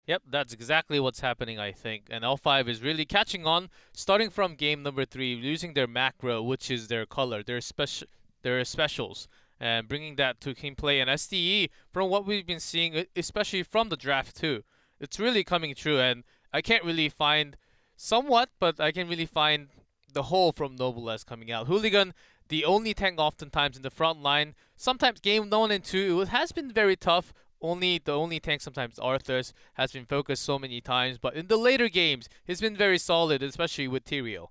Yep, that's exactly what's happening, I think. And L5 is really catching on, starting from game number 3, using their macro, which is their color, their specials, and bringing that to gameplay and SDE from what we've been seeing, especially from the draft too. It's really coming true, and I can't really find somewhat, but I can really find the whole from Noblesse coming out. Hooligan, the only tank oftentimes in the front line. Sometimes game 1 and 2, it has been very tough. The only tank sometimes Arthurs has been focused so many times, but in the later games, he's been very solid, especially with Tyrael.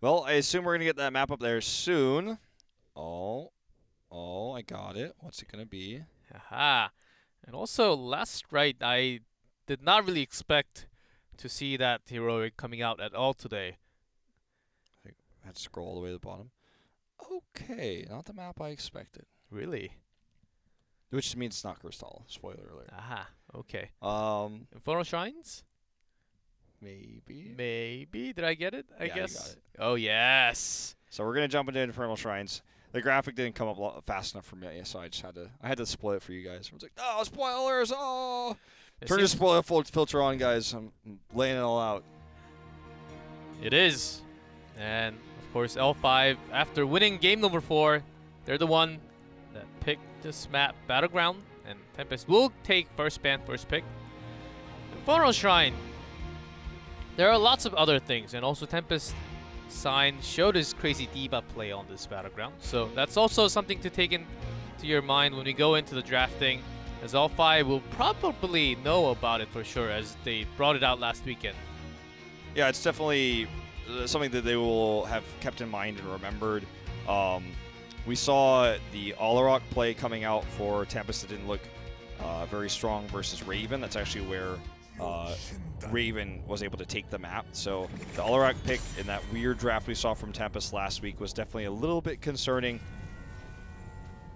Well, I assume we're gonna get that map up there soon. Oh, I got it. What's it gonna be? Haha. And also, last right, I did not really expect to see that heroic coming out at all today. I had to scroll all the way to the bottom. Okay, not the map I expected. Really? Which means it's not Crystal. Spoiler alert. Aha, okay. Infernal Shrines? Maybe. Maybe. Did I get it? I guess. You got it. Oh, yes. So we're gonna jump into Infernal Shrines. The graphic didn't come up fast enough for me, so I just had to spoil it for you guys. I was like, oh, spoilers! Oh, turn your spoiler filter on, guys. I'm laying it all out. It is, and of course L5, after winning game number 4, they're the one that picked this map, Battleground, and Tempest will take first pick. Infernal Shrine. There are lots of other things, and also Tempest showed his crazy diva play on this Battleground, so that's also something to take into your mind when we go into the drafting, as L5 will probably know about it for sure, as they brought it out last weekend. Yeah, it's definitely something that they will have kept in mind and remembered. We saw the Alarak play coming out for Tempest that didn't look very strong versus Raven. That's actually where Raven was able to take the map. So the Alarak pick in that weird draft we saw from Tempest last week was definitely a little bit concerning.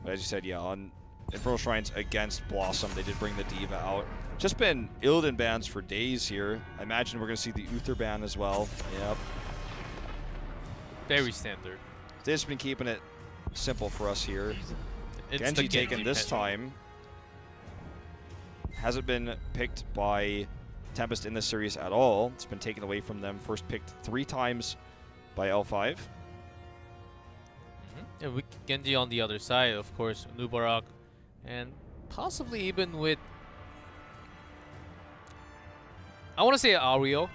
But as you said, yeah, on Infernal Shrines against Blossom, they did bring the Diva out. Just been Illidan bans for days here. I imagine we're going to see the Uther ban as well. Yep. Very standard. They've just been keeping it simple for us here. It's Genji taken this time. Hasn't been picked by Tempest in this series at all. It's been taken away from them. First picked 3 times by L5. And with Genji on the other side, of course, Nubarak, and possibly even with, I want to say Ario,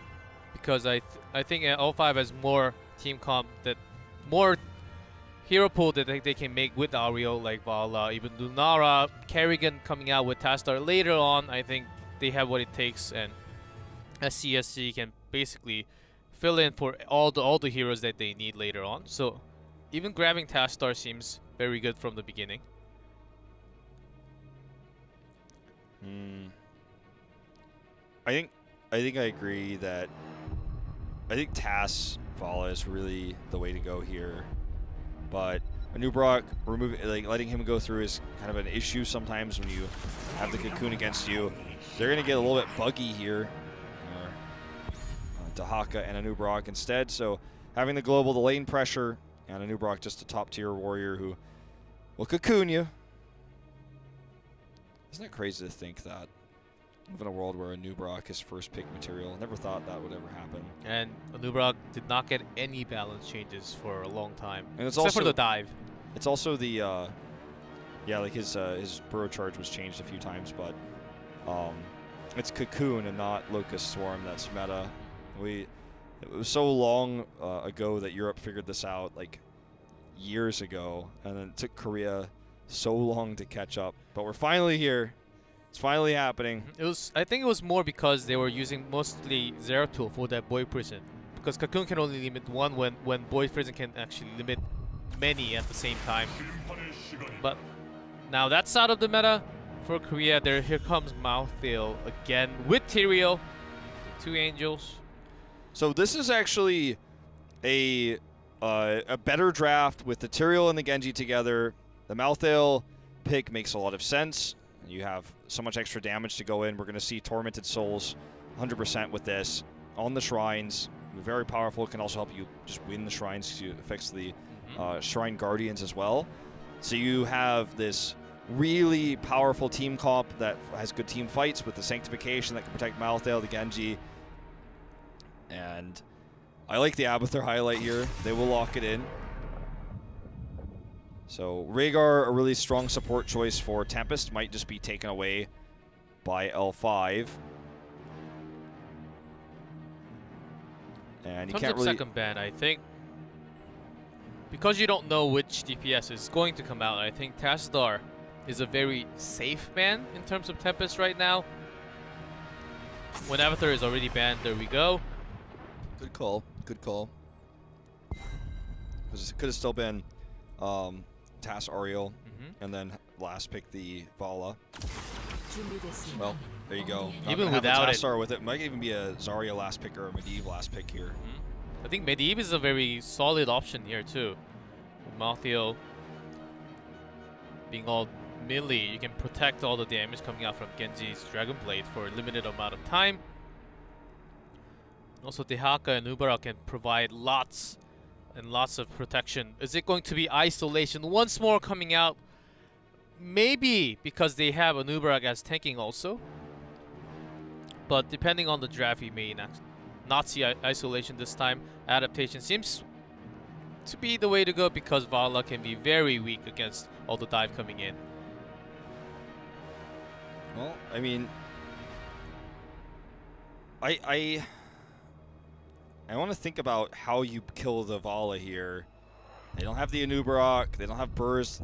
because I think L5 has more team comp, that more hero pool that they can make with Ario, like Vala, even Lunara, Kerrigan coming out with Tastar later on. I think they have what it takes, and SCSC can basically fill in for all the heroes that they need later on. So even grabbing Tastar seems very good from the beginning. I think I agree that I think Tas Vala is really the way to go here. But Anubrak, letting him go through is kind of an issue sometimes when you have the Cocoon against you. They're going to get a little bit buggy here. Dahaka and Anubrak instead. So having the global, the lane pressure, and Anubrak just a top tier warrior who will Cocoon you. Isn't it crazy to think that? Live in a world where Anubrak is first pick material. Never thought that would ever happen. And Anubrak did not get any balance changes for a long time, and it's except also for the dive. It's also the yeah, like his burrow charge was changed a few times, but it's Cocoon and not Locust Swarm that's meta. It was so long ago that Europe figured this out, like years ago, and then it took Korea so long to catch up. But we're finally here. It's finally happening. I think it was more because they were using mostly Zeratul for that Boy Prison, because Cocoon can only limit one when Boy Prison can actually limit many at the same time. But now that's out of the meta for Korea. Here comes Malthael again with Tyrael, 2 angels. So this is actually a better draft with the Tyrael and the Genji together. The Malthael pick makes a lot of sense. You have so much extra damage to go in. We're going to see Tormented Souls 100% with this on the Shrines. Very powerful. It can also help you just win the Shrines. It affects the Shrine Guardians as well. So you have this really powerful team comp that has good team fights with the Sanctification that can protect Malthael, the Genji. And I like the Abathur highlight here. They will lock it in. So Rhaegar, a really strong support choice for Tempest, might just be taken away by L5. And you can't really... second ban, I think. Because you don't know which DPS is going to come out, I think Tassadar is a very safe ban in terms of Tempest right now. When Abathur is already banned, there we go. Good call. Good call. Because it could have still been Tass Ariel, and then last pick the Vala. Well, there you go. Even without it, with it, might even be a Zarya last pick or a Medivh last pick here. I think Medivh is a very solid option here too. With Malthael being all melee, you can protect all the damage coming out from Genji's Dragon Blade for a limited amount of time. Also, Dehaka and Ubarak can provide lots and lots of protection. Is it going to be isolation once more coming out? Maybe because they have an Ubarak as tanking also. But depending on the draft, we may not see isolation this time. Adaptation seems to be the way to go because Vala can be very weak against all the dive coming in. Well, I mean, I want to think about how you kill the Vala here. They don't have the Anubarak, they don't have Burst.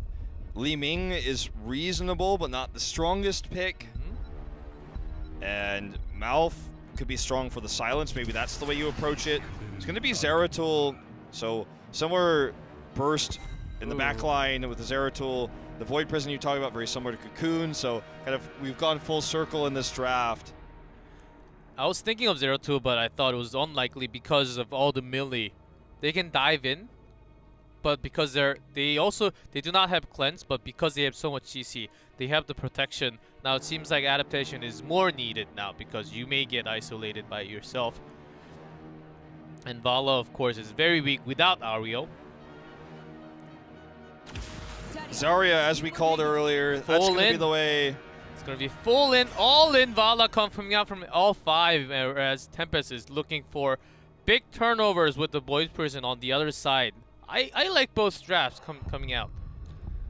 Li Ming is reasonable, but not the strongest pick. And Malf could be strong for the silence. Maybe that's the way you approach it. It's going to be Zeratul, so similar Burst in the back line with the Zeratul. The Void Prison you talk about, very similar to Cocoon, so kind of we've gone full circle in this draft. I was thinking of Zeratul, but I thought it was unlikely because of all the melee. They can dive in, but because they do not have cleanse, but because they have so much CC, they have the protection. Now it seems like adaptation is more needed now because you may get isolated by yourself. And Vala, of course, is very weak without Ariel. Zarya, as we called earlier, that's going to be the way. It's going to be full in, all in. Vala coming out from all 5, whereas Tempest is looking for big turnovers with the Void Prison on the other side. I like both drafts coming out.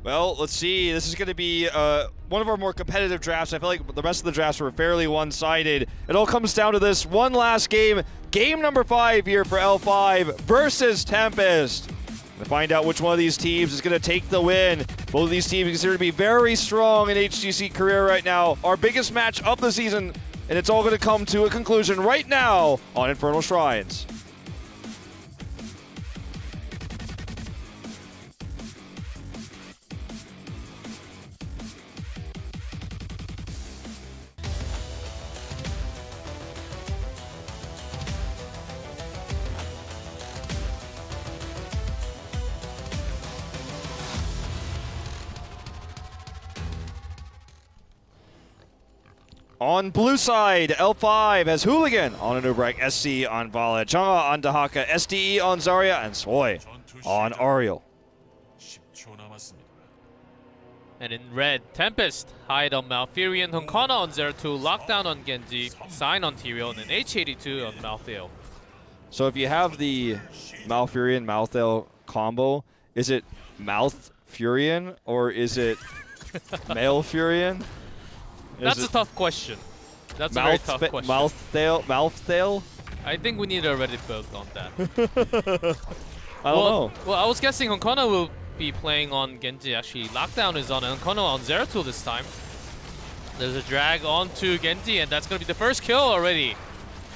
Well, let's see. This is going to be one of our more competitive drafts. I feel like the rest of the drafts were fairly one-sided. It all comes down to this one last game. Game number 5 here for L5 versus Tempest. To find out which one of these teams is going to take the win. Both of these teams are considered to be very strong in HGC career right now. Our biggest match of the season, and it's all going to come to a conclusion right now on Infernal Shrines. On blue side, L5 has Hooligan on Anubarak, SC on Vala, Chang'e on Dehaka, SDE on Zarya, and Soy on Ariel. And in red, Tempest, hide on Malfurion, Hunkana on Zeratul, Lockdown on Genji, Sign on Tyrael, and an H82 on Malthael. So if you have the Malfurion Malthael combo, is it Mouth Furion or is it Male Furion? That's a tough question. That's a very tough question. Malthael? I think we need a Reddit build on that. I don't know. Well, I was guessing Hunkana will be playing on Genji. Actually, Lockdown is on Hunkana on Zeratul this time. There's a drag onto Genji, and that's going to be the first kill already.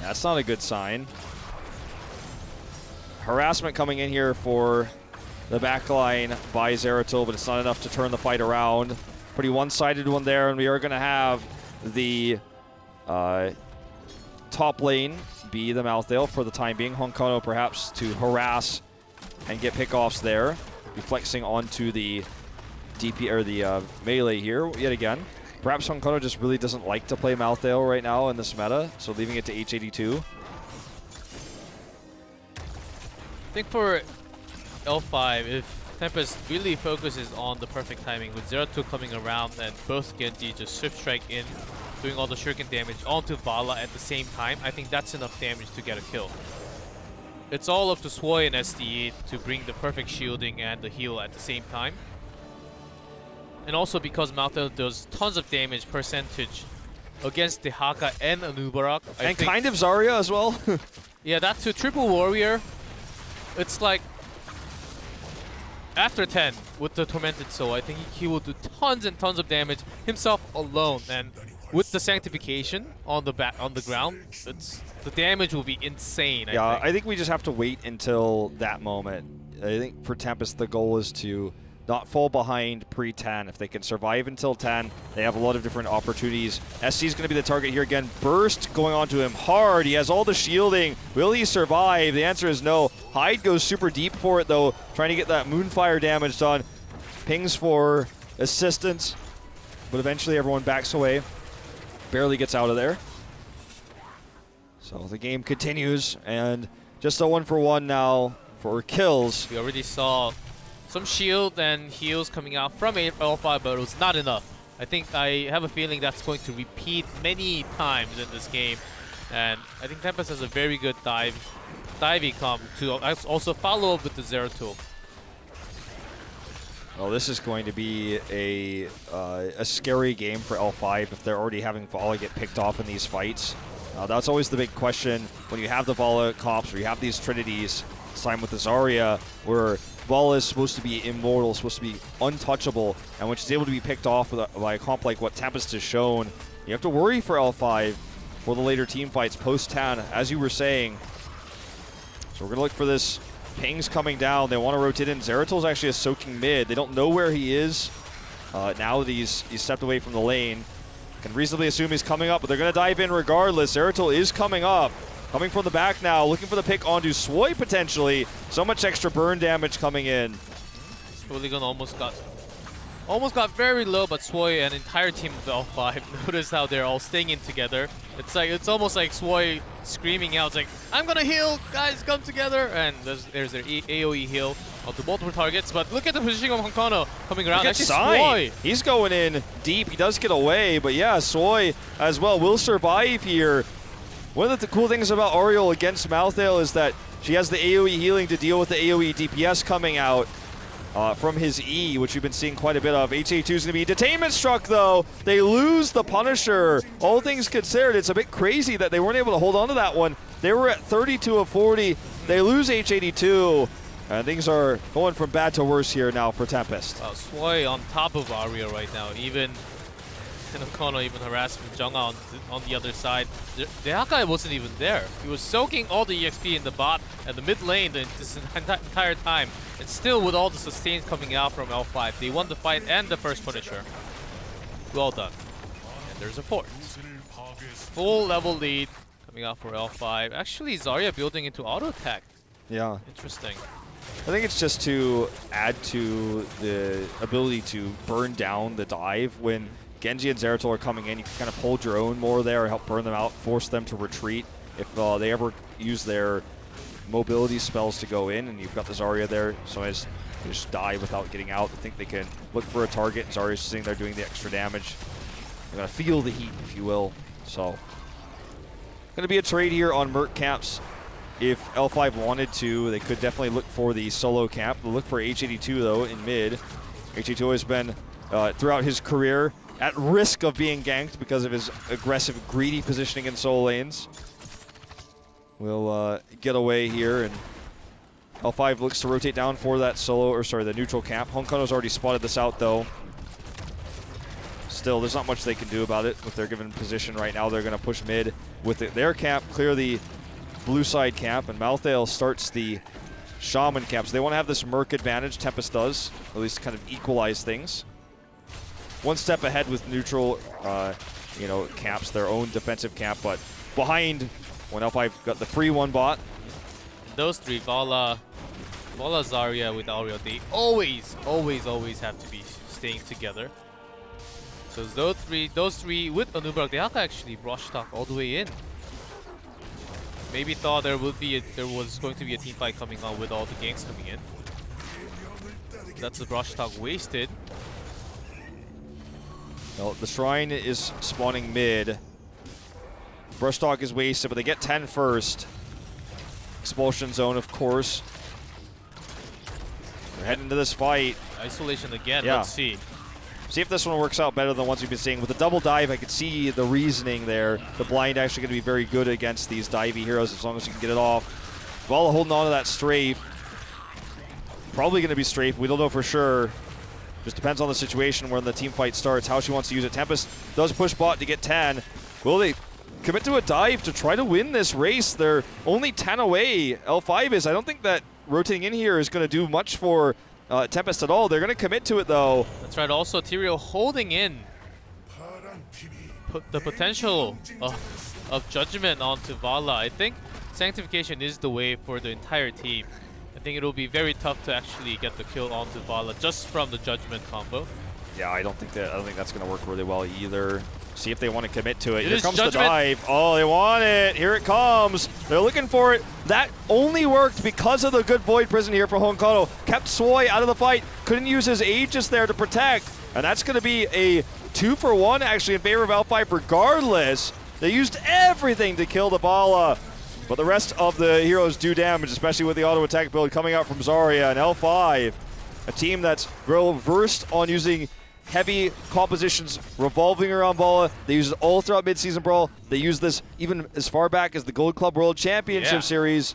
That's not a good sign. Harassment coming in here for the backline by Zeratul, but it's not enough to turn the fight around. Pretty one-sided one there, and we are going to have the top lane be the Malthael for the time being. Honkono perhaps to harass and get pickoffs there. Be flexing onto the DP or the melee here yet again. Perhaps Honkono just really doesn't like to play Malthael right now in this meta, so leaving it to H82. I think for L5, if Tempest really focuses on the perfect timing with Zeratul coming around and both Genji just Swift Strike in, doing all the shuriken damage onto Vala at the same time. I think that's enough damage to get a kill. It's all up to Swoi and SDE to bring the perfect shielding and the heal at the same time. And also because Malthus does tons of damage percentage against the Haka and Anubarak. And kind of Zarya as well. Yeah, that's a triple warrior. It's like after 10 with the Tormented Soul, I think he will do tons and tons of damage himself alone. And with the Sanctification on the ground, the damage will be insane. I think we just have to wait until that moment. I think for Tempest, the goal is to not fall behind pre-10. If they can survive until 10, they have a lot of different opportunities. SC is going to be the target here again. Burst going onto him hard. He has all the shielding. Will he survive? The answer is no. Hyde goes super deep for it, though, trying to get that Moonfire damage done. Pings for assistance, but eventually everyone backs away. Barely gets out of there. So the game continues, and just a 1-for-1 now for kills. We already saw some shield and heals coming out from L5, but it was not enough. I think I have a feeling that's going to repeat many times in this game. And I think Tempest has a very good divey comp to also follow up with the Zeratul. Well, this is going to be a scary game for L5 if they're already having Vala get picked off in these fights. That's always the big question when you have the Vala comps, or you have these Trinities, this time with the Zarya, where Vala is supposed to be immortal, supposed to be untouchable, and when she's able to be picked off by a comp like what Tempest has shown, you have to worry for L5 for the later team fights post-10, as you were saying. So we're going to look for this. Ping's coming down. They want to rotate in. Zeratul's actually a soaking mid. They don't know where he is. Now that he's stepped away from the lane. Can reasonably assume he's coming up, but they're going to dive in regardless. Zeratul is coming up. Coming from the back now, looking for the pick onto Swoi potentially. So much extra burn damage coming in. Hooligan almost got very low, but Swoi and entire team of L5 notice how they're all staying in together. It's almost like Swoi screaming out, it's like, I'm gonna heal, guys, come together! And there's their AoE heal onto multiple targets, but look at the positioning of Honkono coming around. That's Swoi. He's going in deep. He does get away, but yeah, Swoi as well will survive here. One of the cool things about Oriole against Malthale is that she has the AoE healing to deal with the AoE DPS coming out from his E, which we've been seeing quite a bit of. HA2 is going to be detainment struck, though. They lose the Punisher. All things considered, it's a bit crazy that they weren't able to hold on to that one. They were at 32 of 40. They lose H82. And things are going from bad to worse here now for Tempest. Swoi on top of Aria right now. Even Kono even harassing Jungha on the other side. The Hakai wasn't even there. He was soaking all the EXP in the bot and the mid lane this entire time. And still with all the sustains coming out from L5, they won the fight and the first Punisher. Well done. And there's a port. Full level lead coming out for L5. Actually, Zarya building into auto attack. Yeah. Interesting. I think it's just to add to the ability to burn down the dive. When Genji and Zeratul are coming in, you can kind of hold your own more there, help burn them out, force them to retreat. If they ever use their mobility spells to go in, and you've got the Zarya there, so I just die without getting out. I think they can look for a target, and Zarya's sitting there doing the extra damage. They're going to feel the heat, if you will. So, going to be a trade here on Merc camps. If L5 wanted to, they could definitely look for the solo camp. They'll look for H82, though, in mid. H82 has been, throughout his career, at risk of being ganked because of his aggressive, greedy positioning in solo lanes. We'll get away here, and L5 looks to rotate down for that the neutral camp. Honkono's already spotted this out, though. Still, there's not much they can do about it with their given position right now. They're going to push mid with their camp, clear the blue side camp, and Malthale starts the Shaman camp. So they want to have this Merc advantage. Tempest does, at least kind of equalize things. One step ahead with neutral, camps, their own defensive camp, but behind when L5 got the free one bot. Those three, Vala, Zarya with Auriel, they always have to be staying together. So those three with Anubarak, they have actually rushed up all the way in. Maybe thought there was going to be a team fight coming on with all the ganks coming in. That's the brush talk wasted. Well, the Shrine is spawning mid. Brush talk is wasted, but they get 10 first. Expulsion zone, of course. We're heading to this fight. Isolation again, Yeah. let's see. See if this one works out better than the ones we've been seeing. With the double dive, I could see the reasoning there. The blind actually going to be very good against these divey heroes as long as you can get it off. Vala holding on to that strafe. Probably going to be strafe. We don't know for sure. Just depends on the situation when the team fight starts, how she wants to use it. Tempest does push bot to get 10. Will they commit to a dive to try to win this race? They're only 10 away. L5 is. I don't think that rotating in here is going to do much for Tempest at all. They're going to commit to it, though. That's right. Also, Tyrael holding in the potential of judgment onto Vala. I think Sanctification is the way for the entire team. I think it'll be very tough to actually get the kill onto Vala just from the judgment combo. Yeah, I don't think that's going to work really well either. See if they want to commit to it. It Here is comes judgment. the dive. Oh, they want it. Here it comes. They're looking for it. That only worked because of the good Void Prison here for Honkato. Kept Soy out of the fight. Couldn't use his Aegis there to protect. And that's going to be a 2-for-1 actually in favor of L5 regardless. They used everything to kill the Vala. But the rest of the heroes do damage, especially with the auto attack build coming out from Zarya and L5. A team that's real versed on using heavy compositions revolving around Vala. They use it all throughout Mid-Season Brawl. They use this even as far back as the Gold Club World Championship Series.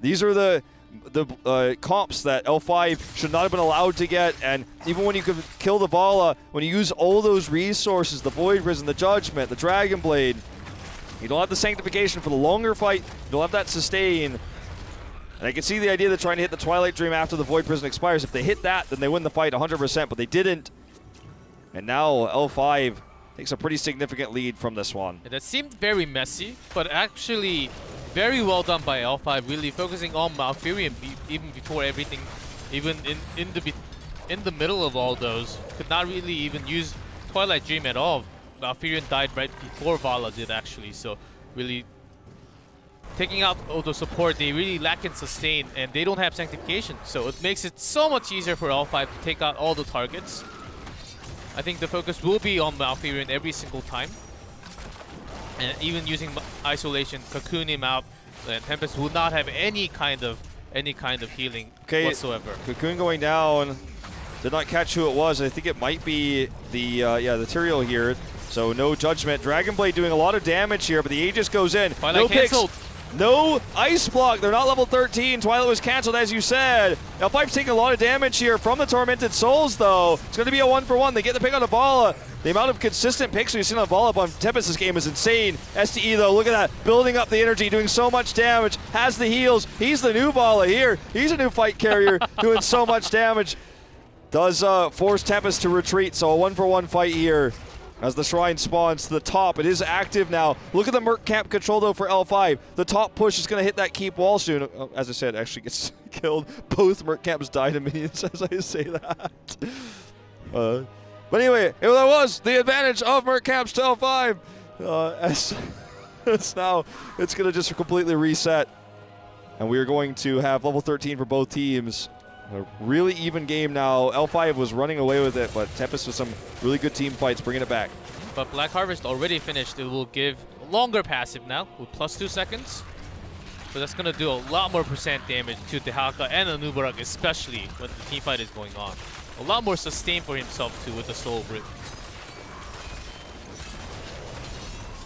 These are the comps that L5 should not have been allowed to get, and even when you could kill the Vala, when you use all those resources, the Void Prison, the Judgment, the Dragon Blade, you don't have the Sanctification for the longer fight, you don't have that sustain. And I can see the idea of trying to hit the Twilight Dream after the Void Prison expires. If they hit that, then they win the fight 100%, but they didn't. And now L5 takes a pretty significant lead from this one. And that seemed very messy, but actually very well done by L5, really focusing on Malfurion even before everything, even in the middle of all those. Could not really even use Twilight Dream at all. Malfurion died right before Vala did actually, so really taking out all the support, they really lack in sustain, and they don't have Sanctification, so it makes it so much easier for L5 to take out all the targets. I think the focus will be on Malfurion every single time, and even using Isolation, cocoon him out, and Tempest will not have any kind of healing whatsoever. Cocoon going down. Did not catch who it was. I think it might be the Tyrael here. So no Judgment. Dragon Blade doing a lot of damage here, but the Aegis goes in. Twilight no canceled. picks. No Ice Block. They're not level 13. Twilight was canceled, as you said. L5's taking a lot of damage here from the Tormented Souls, though. It's going to be a 1-for-1. They get the pick on the Vala. The amount of consistent picks we've seen on Vala on Tempest this game is insane. STE, though, look at that. Building up the energy, doing so much damage. Has the heals. He's the new Vala here. He's a new fight carrier, doing so much damage. Does force Tempest to retreat, so a 1-for-1 fight here. As the Shrine spawns to the top, it is active now. Look at the Merc Camp control, though, for L5. The top push is going to hit that keep wall soon. As I said, actually gets killed. Both Merc Camps die to minions as I say that. But anyway, that was the advantage of Merc Camps to L5. It's going to just completely reset. And we are going to have level 13 for both teams. A really even game now. L5 was running away with it, but Tempest with some really good team fights bringing it back. But Black Harvest already finished. It will give a longer passive now with +2 seconds. So that's going to do a lot more % damage to Dehaka and Anubarak, especially when the team fight is going on. A lot more sustain for himself too with the Soul Brick.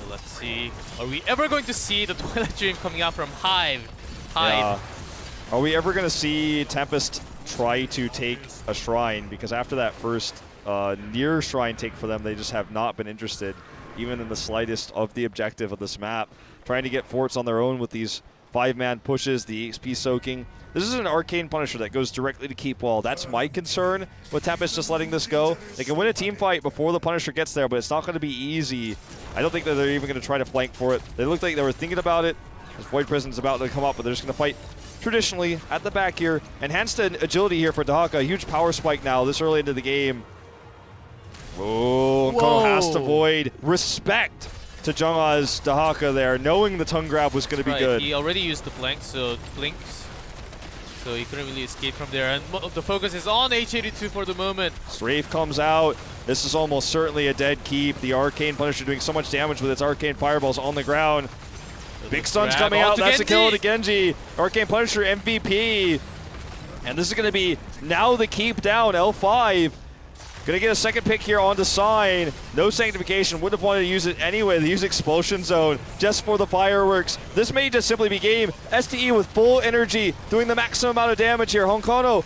So let's see. Are we ever going to see the Twilight Dream coming out from Hive? Yeah. Are we ever going to see Tempest try to take a Shrine? Because after that first near Shrine take for them, they just have not been interested, even in the slightest of the objective of this map. Trying to get forts on their own with these 5-man pushes, the XP soaking. This is an Arcane Punisher that goes directly to keep wall. That's my concern with Tempest just letting this go. They can win a team fight before the Punisher gets there, but it's not going to be easy. I don't think that they're even going to try to flank for it. They look like they were thinking about it. This Void Prison's about to come up, but they're just going to fight traditionally at the back here. Enhanced agility here for Dehaka. Huge power spike now this early into the game. Oh, Kono has to void. Respect to Jungha's Dehaka there, knowing the tongue grab was going to be good. He already used the blank, so blinks. so he couldn't really escape from there. And the focus is on H82 for the moment. Strafe comes out. This is almost certainly a dead keep. The Arcane Punisher doing so much damage with its Arcane Fireballs on the ground. Big Stun's coming out. That's a kill to Genji. Arcane Punisher MVP. And this is going to be now the keep down. L5 going to get a second pick here on the sign. No Sanctification. Wouldn't have wanted to use it anyway. They use Expulsion Zone just for the fireworks. This may just simply be game. STE with full energy doing the maximum amount of damage here. Honkono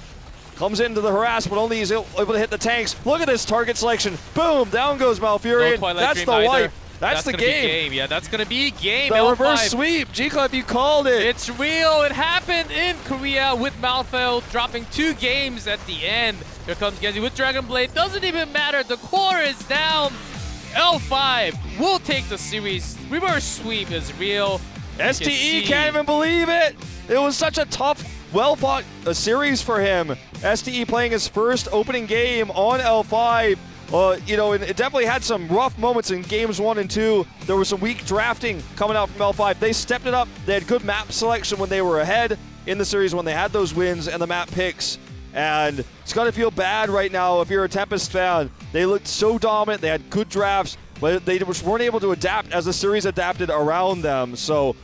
comes into the harass, but only he's able to hit the tanks. Look at this target selection. Boom, down goes Malfurion. No that's the wipe. That's the game. Yeah, that's going to be game. The reverse sweep. G-Club, you called it. It's real. It happened in Korea with Malfo dropping 2 games at the end. Here comes Genji with Dragon Blade. Doesn't even matter. The core is down. L5 will take the series. Reverse sweep is real. STE can't even believe it. It was such a tough, well-fought series for him. STE playing his first opening game on L5. You know, it definitely had some rough moments in games 1 and 2. There was some weak drafting coming out from L5. They stepped it up. They had good map selection when they were ahead in the series, when they had those wins and the map picks. And it's going to feel bad right now if you're a Tempest fan. They looked so dominant. They had good drafts, but they just weren't able to adapt as the series adapted around them. So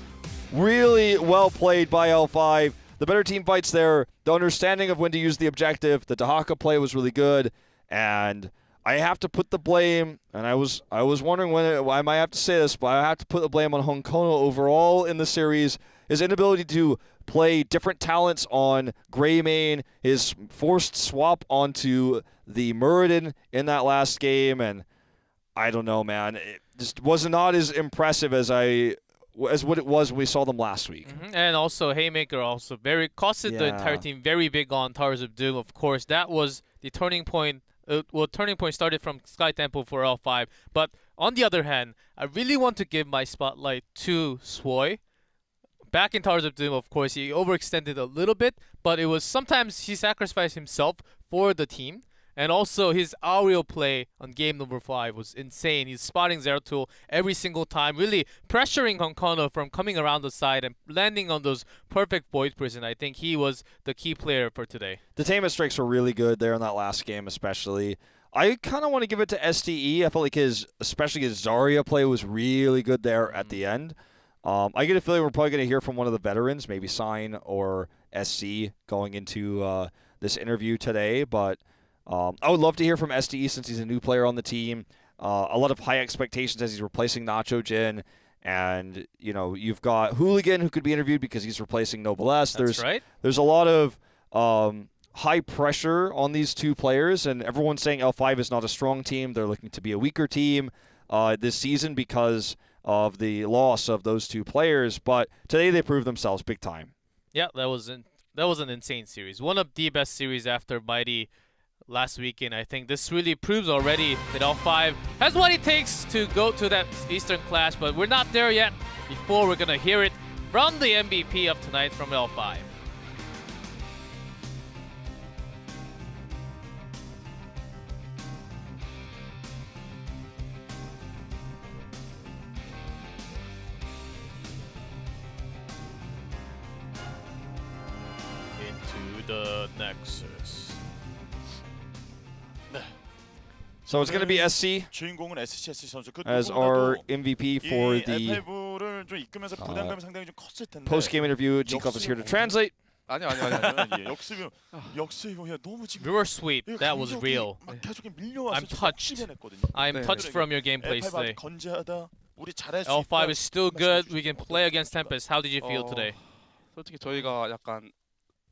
really well played by L5. The better team fights there. The understanding of when to use the objective. The Dahaka play was really good. And I have to put the blame, and I was wondering when I might have to say this, but I have to put the blame on Honkono overall in the series. His inability to play different talents on Greymane, his forced swap onto the Muradin in that last game, and I don't know, man. It just was not as impressive as what it was when we saw them last week. And also Haymaker also costed the entire team very big on Towers of Doom. Of course, that was the turning point. Turning point started from Sky Temple for L5. But on the other hand, I really want to give my spotlight to Swoi. Back in Towers of Doom, of course, he overextended a little bit, but it was sometimes he sacrificed himself for the team. And also his aerial play on game number 5 was insane. He's spotting Zeratul every single time, really pressuring Honkono from coming around the side and landing on those perfect Void Prison. I think he was the key player for today. The Tainment Strikes were really good there in that last game especially. I kind of want to give it to STE. I felt like especially his Zarya play was really good there at the end. I get a feeling we're probably going to hear from one of the veterans, maybe Sign or SC going into this interview today, but I would love to hear from STE since he's a new player on the team. A lot of high expectations as he's replacing Nacho Jin. And, you know, you've got Hooligan who could be interviewed because he's replacing Noblesse. That's right. There's a lot of high pressure on these two players, and everyone's saying L5 is not a strong team. They're looking to be a weaker team this season because of the loss of those two players. But today they proved themselves big time. Yeah, that was an insane series. One of the best series after Mighty last weekend. I think this really proves already that L5 has what it takes to go to that Eastern Clash, but we're not there yet. Before we're going to hear it from the MVP of tonight from L5. Into the Nexus. So it's going to be SC 주인공은 SCS 선수. as our MVP for the L5를 좀 이끌면서 부담감이 상당히 좀 컸을 텐데. post-game interview. G-Club is here to translate. 아니요. 역습이 너무 지금. Reverse sweep. That was real. I'm touched. I'm touched from your gameplay today. L5 is still good. We can play against Tempest. How did you feel today? 솔직히 저희가 약간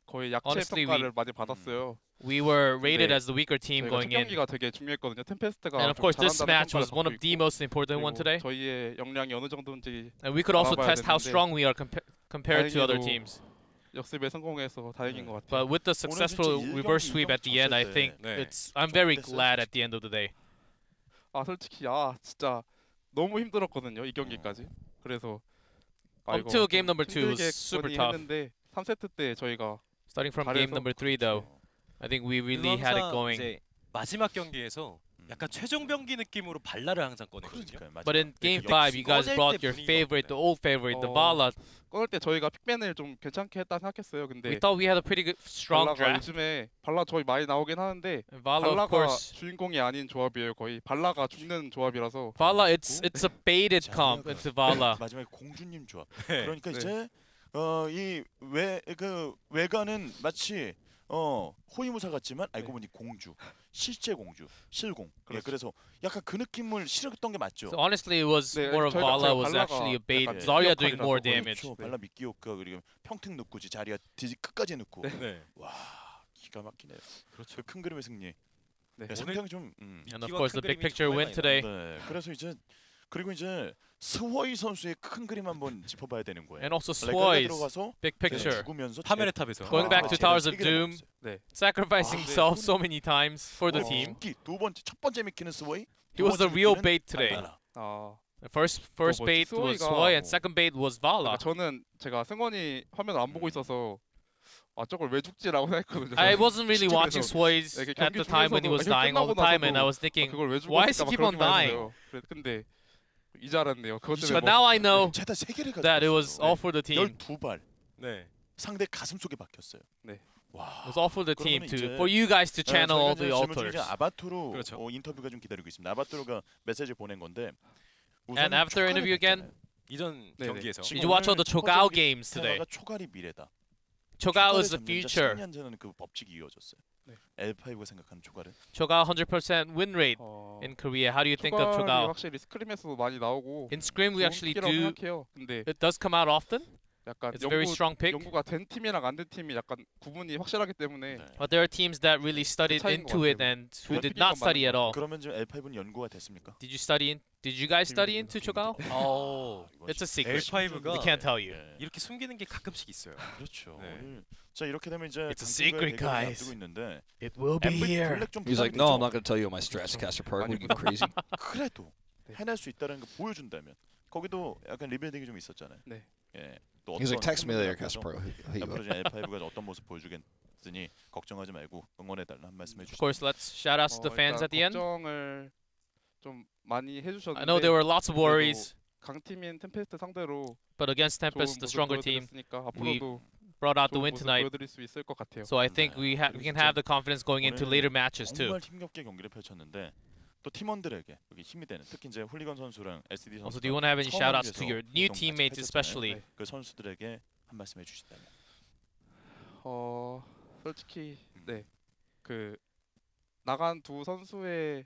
거의 약체 Honestly, 평가를 많이 받았어요. We were rated as the weaker team going in. 경기가 되게 중요했거든요. 템페스트가 And of course, this match was one of the most important one today. 저희의 역량이 어느 정도인지 And we could also test how strong we are compared to other teams. 역습에 성공해서 다행인 것 같아요. But with the successful reverse sweep at the end, I think I'm very glad at the end of the day. 솔직히 진짜 너무 힘들었거든요. 이 경기까지. 그래서 Until game number 2 was super tough. 했는데 3세트 때 저희가 Starting from game number 3 though, I think we really had it going. 이제 마지막 경기에서 약간 최종 병기 느낌으로 발라를 항상 꺼내거든요. 그러니까요. But in game 역시 5, you guys 꺼낼 brought 때 your 분위기가 favorite, the 없네. old favorite, the 어, Vala. 꺼낼 때 저희가 픽맨을 좀 괜찮게 했다 생각했어요. 근데 We thought we had a pretty good, strong 발라가 draft. 요즘에 발라 저희 많이 나오긴 하는데 And Vala, of 발라가 course. 주인공이 아닌 조합이에요. 거의 발라가 죽는 조합이라서 Vala, it's a baited comp 자리아가 into Vala. 마지막에 공주님 조합. 네. 그러니까 네. 이제 이외그 외관은 마치 호위무사 같지만 알고 보니 공주, 실제 공주, 실공. 예, 그렇죠. 그래서 약간 그 느낌을 실었던 게 맞죠. So honestly, it was 네, more of 저희가 Vala was 발라가 actually a bait. 약간 Zarya doing more 역할이라서 damage. 그렇죠. 발라 미끼오카 그리고 평택 눕고지 자리가 끝까지 눕고. 네. 와 기가 막히네요. 그렇죠. 그 큰 그림의 승리. 네. 네, 상당히 좀. And of 미끼와 course, 큰 the big 그림이 picture 정말 win 많이 today. 네. 그래서 이제 그리고 이제 스워이 선수의 큰 그림 한번 짚어봐야 되는 거예요. And also 레가가 Swoy's 들어가서 big picture. 죽으면서 파멸의 탑에서 Going back to Towers of 세 개를 Doom. 먹었어요. 네. Sacrificing 아, 네. himself so many times for the 어, team. 미끼, 첫 번째 미끼는 스워이. He was the real bait today. 아, The first 뭐지? bait was 스워이가 Swoy, and second bait was Vala. 그러니까 저는 제가 승원이 화면 안 보고 있어서 아 저걸 왜 죽지라고 생각했거든요. I wasn't really 집에서 watching Swoy's 이렇게 at 경기 the time when he was 중에서도 dying all the 끝나고 time, and I 나서도 was thinking, 그걸 왜 why does he 죽었을까 막 keep on 그런 생각을 dying? 했어요. 근데 이제 알았네요. 그것 이제 때문에 But now I know 최다 3개를 가지고 that it was all for the team. 12발 네. 상대 가슴 속에 박혔어요. 네. 와. It was all for the team 그러면 to, 이제- for you guys to channel all the 질문 중에 altars. 아바투로 그렇죠. 인터뷰가 좀 기다리고 있습니다. 아바투로가 메시지 보낸 건데. And after interview again, 이전 네네. 경기에서 지금 did you watch all the 오늘 첫 Chogao 번째 games today? 테마가 초갈이 미래다. Chogao is the 초갈을 잡는 자 future. 승리한자는 그 법칙이 이어졌어요. 네. L5가 생각하는 초갈은 Chogao 100% win rate 어, in Korea. How do you think of 초갈이 Chogao? 확실히 스크림에서도 많이 나오고 In Scrim, we 좋은 actually 픽이라고 do. 생각해요. 근데 It does come out often. 약간 It's a very strong pick. 연구가 된 팀이랑 안 된 팀이 약간 구분이 확실하기 때문에 네. But there are teams that really studied 차이인 것 into it 같아요. and who 좋은 did not 픽인 건 study 맞는 at 것 all. 그러면 지금 L5는 연구가 됐습니까? Did you study in? Did you guys study into Chogao? 어, It's a secret. L5가 We can't tell you. 예. 이렇게 숨기는 게 가끔씩 있어요. 그렇죠. 네. 오늘 자 이렇게 되면 이제 It's a secret, guys. 앞두고 있는데 It will 블랙 좀 He's 부담이 like, no, I'm 되죠? not going to tell you my Stratocaster part. What are you 아니구나. crazy? 그래도 네. 해낼 수 있다는 걸 보여준다면 거기도 약간 리빌딩이 좀 있었잖아요. 네. 예. 또 He's like, 어떤 text me later, 팬분들 Caster 앞에서 Pro. He'll hit you 앞으로 up. 이제 L5가 어떤 모습 보여주겠으니 걱정하지 말고 응원해달라 한 말씀 Of 해주시죠. course, let's shout outs to the fans 일단 at the end. 걱정을 좀 많이 해주셨는데 I know there were lots of worries, 강팀인 템페스트 상대로 but against 좋은 Tempest, the 모습 stronger team, 보여드렸으니까 앞으로도 brought out the 좋은 win 모습 tonight. 보여드릴 수 있을 것 같아요. So I think we can have the confidence going into later matches too. 정말 힘겹게 경기를 펼쳤는데 또 팀원들에게 여기 힘이 되는 특히 이제 훌리건 선수랑 SD 선수 Also, do you want to have any shout outs to your new teammates, especially? 그 선수들에게 한 말씀 해주신다면. 솔직히 그 나간 두 선수의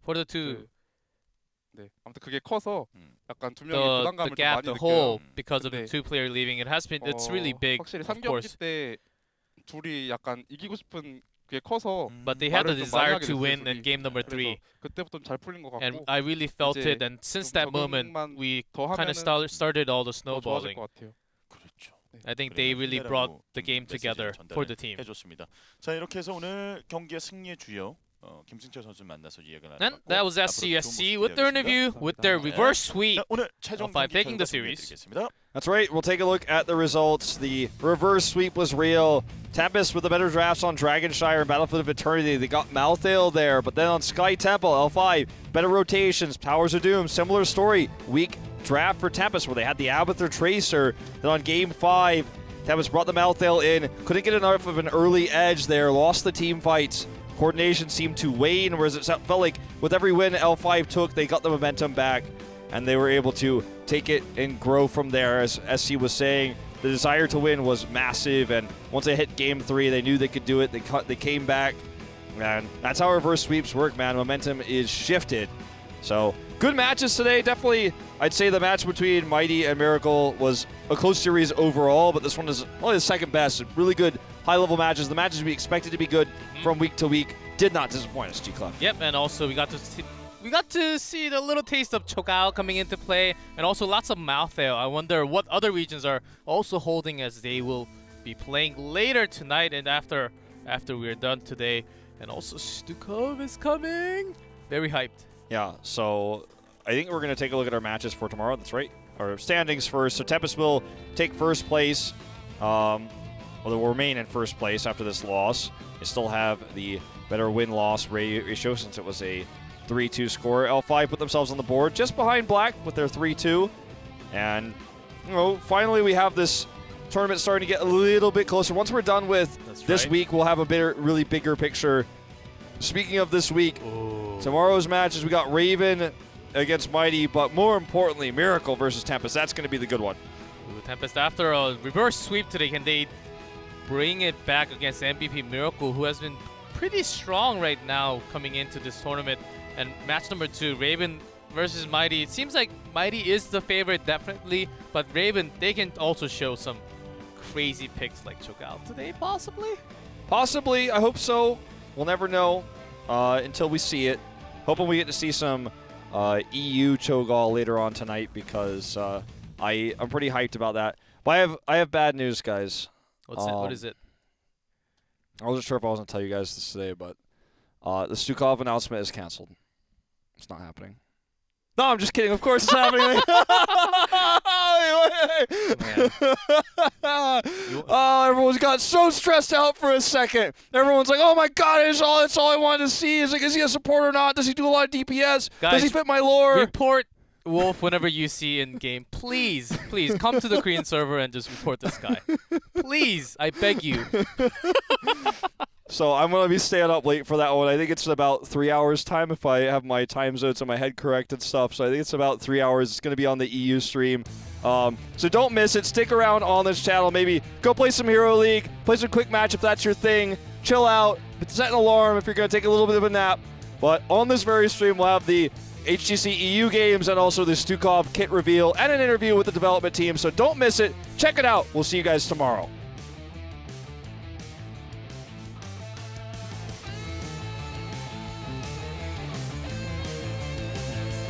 For the two, 아무튼 그게 커서 약간 두 명이 the 부담감을 좀 gap, 많이 the 느껴요. hole, because of the 근데, two-player leaving, it has been, it's really big, 확실히 of course. 3경기 때 둘이 약간 이기고 싶은 그게 커서 But they had the 말을 좀 많이 desire 하게 to 됐어요, win 둘이. in game number 그래서 3, 그때부터 좀 잘 풀린 것 and 같고 I really felt 이제 it. And since 좀 that moment, 적응만 we 더 kind 하면은 of started all the 더 좋아질 snowballing. 것 같아요. 그렇죠. I think they really brought the game together for the team. 해줬습니다. 자 이렇게 해서 오늘 경기의 승리의 주역 김승철 선수 만나서 이야기를 And 나눴고 that was 앞으로 좋은 SCSC 모습 with their 기대하겠습니다. interview with their reverse sweep. 자, 오늘 최종 L5 경기 taking the 결과 series. 소개해드리겠습니다. That's right. We'll take a look at the results. The reverse sweep was real. Tempest with the better drafts on Dragonshire and Battlefield of Eternity. They got Malthael there, but then on Sky Temple, L5, better rotations. Towers of Doom, similar story. Weak draft for Tempest where they had the Abathur Tracer. Then on Game 5, Tempest brought the Malthael in. Couldn't get enough of an early edge there. Lost the team fights. Coordination seemed to wane, whereas it felt like with every win L5 took, they got the momentum back, and they were able to take it and grow from there. As SC was saying, the desire to win was massive, and once they hit Game 3, they knew they could do it. They came back, and that's how reverse sweeps work, man. Momentum is shifted. So, good matches today. Definitely, I'd say the match between Mighty and Miracle was a close series overall, but this one is only the second best. Really good high-level matches. The matches we expected to be good from week to week did not disappoint us, G-Clef. Yep, and also we got to see the little taste of Chogao coming into play, and also lots of Malthael. I wonder what other regions are also holding as they will be playing later tonight and after we're done today. And also Stukov is coming. Very hyped. Yeah, so I think we're going to take a look at our matches for tomorrow. That's right. Our standings first. So Tempest will take first place. Well, they will remain in first place after this loss. They still have the better win-loss ratio since it was a 3-2 score. L5 put themselves on the board just behind Black with their 3-2. And, you know, finally we have this tournament starting to get a little bit closer. Once we're done with this week, we'll have a really bigger picture. Speaking of this week, tomorrow's matches, we got Raven against Mighty, but more importantly, Miracle versus Tempest. That's going to be the good one. Ooh, Tempest, after a reverse sweep today, can they bring it back against MVP Miracle, who has been pretty strong right now coming into this tournament? And match number 2, Raven versus Mighty. It seems like Mighty is the favorite, definitely, but Raven, they can also show some crazy picks like Cho'Gao today, possibly? Possibly, I hope so. We'll never know until we see it. Hoping we get to see some EU Cho'Gao later on tonight, because I'm pretty hyped about that. But I have bad news, guys. What is it? I wasn't sure if I was going to tell you guys this today, but the Stukov announcement is canceled. It's not happening. No, I'm just kidding. Of course it's happening. Oh, everyone's got so stressed out for a second. Everyone's like, oh my god, that's all I wanted to see. Is he a support or not? Does he do a lot of DPS? Guys, does he fit my lore? Report Wolf whenever you see in game. Please come to the Korean server and just report this guy. Please, I beg you. So I'm going to be staying up late for that one. I think it's about 3 hours time if I have my time zones in my head correct and stuff. So I think it's about 3 hours. It's going to be on the EU stream. So don't miss it. Stick around on this channel. Maybe go play some Hero League. Play some quick match if that's your thing. Chill out. Set an alarm if you're going to take a little bit of a nap. But on this very stream, we'll have the HGC EU games and also the Stukov kit reveal and an interview with the development team. So don't miss it. Check it out. We'll see you guys tomorrow.